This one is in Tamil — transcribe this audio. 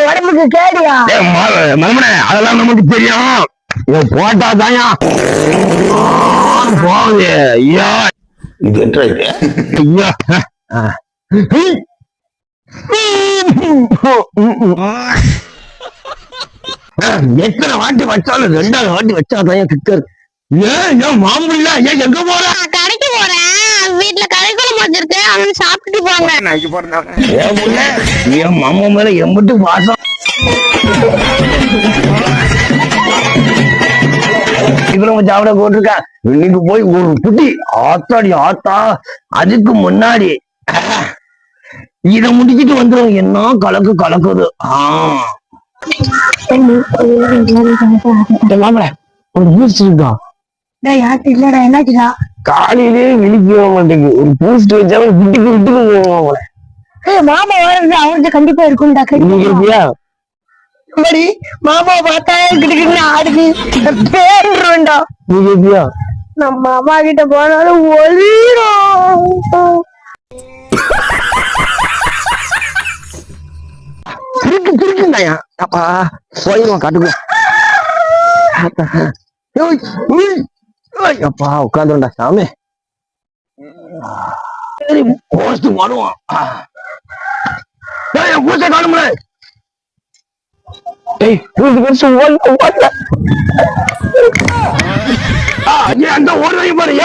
உடம்புக்கு கேடியா மகனே, அதெல்லாம் நமக்கு தெரியும். போட்டா தாயா போகுது. ஐயா இது ஐயா எத்தனை வாட்டி வச்சாலும் 2வது வாட்டி வச்சாதான் கிக்கர். ஏன் மாமூல் இல்ல? ஏன் எங்க போற? கடைக்கு போறேன். வீட்டுல கடைக்குள்ள வச்சிருக்கு, அவங்க சாப்பிட்டுட்டு போங்க. என் மாமா மேல எம்பிட்டு பாசம். சாப்பிட போட்டிருக்கேன். இன்னைக்கு போய் ஒரு புட்டி ஆத்தாடி ஆத்தா. அதுக்கு முன்னாடி இத முடிச்சிட்டு வந்துடும். என்ன கலக்கு கலக்குது. ஒரு பூஸ்ட் இருக்கா? இல்லடா, என்னாச்சுடா? காலையிலே விழிக்க மாட்டேங்குது. ஒரு பூஸ்ட் வச்சாலும் விட்டுக்கு விட்டுக்கு போவாங்களே. மாமா வர்றது அவருக்கு கண்டிப்பா இருக்கும்டா. நீங்க இருப்பியா? மாமா பார்த்தா கிட்ட ஆடுக்கு பேருண்டா. நீங்க இருப்பியா? நம்ம மாமா கிட்ட போனாலும் ஒளிரும். திருக்குந்தாயா அப்பா போயிடுவான் காட்டுக்குள்ள. அப்பா உட்காந்துருண்டா சாமி. சரி போஸ்ட் வருவான். பூசை காணும்ல. அந்த ஒரு பாரு.